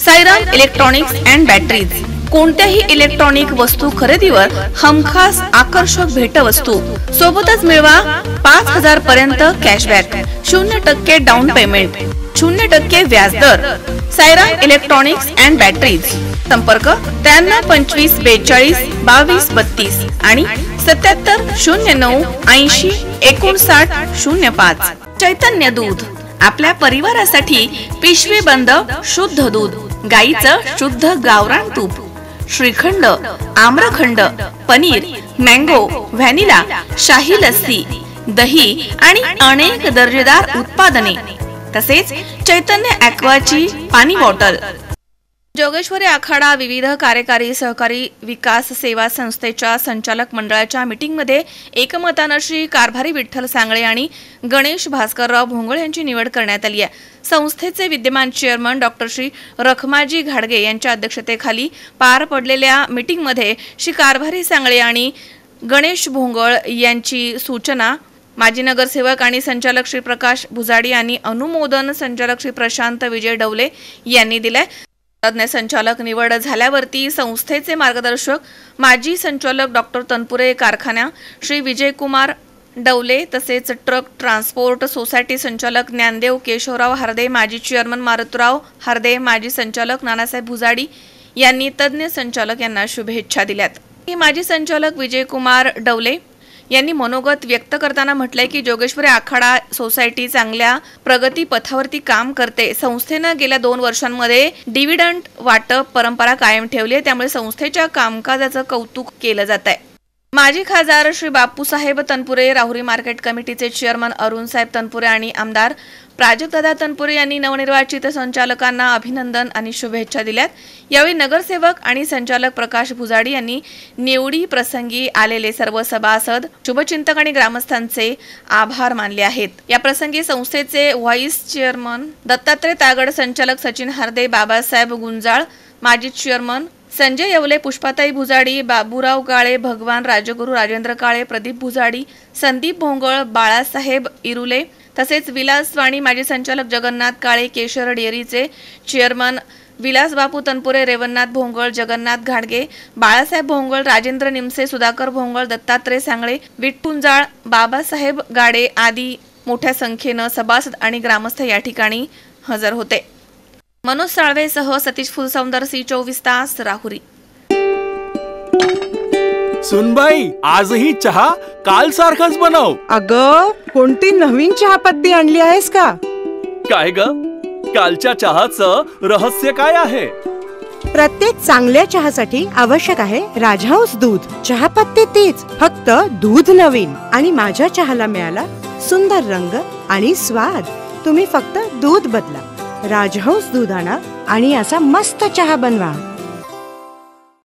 Sairam electronics and batteries कोणत्याही electronic वस्तू खरेदीवर हमखास आकर्षक भेटवस्तू सोबतच मिळवा 5000 पर्यंत कॅशबॅक, 0% डाऊन पेमेंट, 0% व्याजदर. Sairam electronics and batteries. संपर्क 93 25 42 22 32 आणि 77 09 80 59 05. चैतन्य दूध आपल्या परिवारासाठी पिशवी बंद शुद्ध दूध, गाईचं शुद्ध गावरान तूप, श्रीखंड, आम्रखंड, पनीर, मँगो, व्हॅनिला, शाही लस्सी, दही आणि अनेक दर्जेदार उत्पादने, तसेच चैतन्य ॲक्वाची पाणी बॉटल. जोगेश्वरी आखाडा विविध कार्यकारी सहकारी विकास सेवा संस्थेच्या संचालक मंडळाच्या मीटिंगमध्ये एकमतानं श्री कारभारी विठ्ठल सांगळे आणि गणेश भास्करराव भोंगळ यांची निवड करण्यात आली आहे. संस्थेचे विद्यमान चेअरमन डॉक्टर श्री रखमाजी घाडगे यांच्या अध्यक्षतेखाली पार पडलेल्या मीटिंगमध्ये श्री कारभारी सांगळे आणि गणेश भोंगळ यांची सूचना माजी नगरसेवक आणि संचालक श्री प्रकाश भुजाडी आणि अनुमोदन संचालक श्री प्रशांत विजय डवले यांनी दिले. तज्ञ संचालक निवड झाल्यावरती संस्थेचे मार्गदर्शक माजी संचालक डॉक्टर तनपुरे कारखाना श्री विजयकुमार डवले, तसेच ट्रक ट्रान्सपोर्ट सोसायटी संचालक ज्ञानदेव केशवराव हार्दे, माजी चेअरमन मारुतराव हार्दे, माजी संचालक नानासाहेब भुजाडी यांनी तज्ञ संचालक यांना शुभेच्छा दिल्यात. माजी संचालक विजयकुमार डवले यांनी मनोगत व्यक्त करताना म्हटलंय की जोगेश्वरी आखाडा सोसायटी चांगल्या प्रगती पथावरती काम करते. संस्थेनं गेल्या 2 वर्षांमध्ये डिव्हिडंड वाटप परंपरा कायम ठेवली आहे, त्यामुळे संस्थेच्या कामकाजाचं कौतुक केलं जात आहे. माजी खासदार श्री बापूसाहेब तनपुरे, राहुरी मार्केट कमिटीचे चेअरमन अरुणसाहेब तनपुरे आणि आमदार प्राजक्तदादा तनपुरे यांनी नवनिर्वाचित संचालकांना अभिनंदन आणि शुभेच्छा दिल्यात. यावेळी नगरसेवक आणि संचालक प्रकाश भुजाडी यांनी निवडी प्रसंगी आलेले सर्व सभासद, शुभचिंतक आणि ग्रामस्थांचे आभार मानले आहेत. या प्रसंगी संस्थेचे व्हाईस चेअरमन दत्तात्रय तागड, संचालक सचिन हार्दे, बाबासाहेब गुंजाळ, माजी चेअरमन संजय येवले, पुष्पाताई भुजाडी, बाबूराव काळे, भगवान राजगुरू, राजेंद्र काळे, प्रदीप भुजाडी, संदीप भोंगळ, बाळासाहेब इरुले, तसेच विलास वाणी, माजी संचालक जगन्नाथ काळे, केशर डेअरीचे चेअरमन विलास बापू तनपुरे, रेवणनाथ भोंगळ, जगन्नाथ घाडगे, बाळासाहेब भोंगळ, राजेंद्र निमसे, सुधाकर भोंगळ, दत्तात्रय सांगळे, विठ्ठुंजाळ, बाबासाहेब गाडे आदी मोठ्या संख्येनं सभासद आणि ग्रामस्थ या ठिकाणी हजर होते. मनोज साळवेसह सतीश फुलसौंदर, C24 तास, राहुरी. सुनबाई, आजही चहा काल सारखाच बनव. अगं, कोणती नवीन चहापत्ती आणली आहेस का? काय ग, कालच्या चहाचं रहस्य काय आहे? प्रत्येक चांगल्या चहासाठी आवश्यक आहे राजहंस दूध. चहापत्ती तीच, फक्त दूध नवीन. आणि माझ्या चहाला मिळाला सुंदर रंग आणि स्वाद. तुम्ही फक्त दूध बदला, राजहंस दूध आणा आणि असा मस्त चहा बनवा.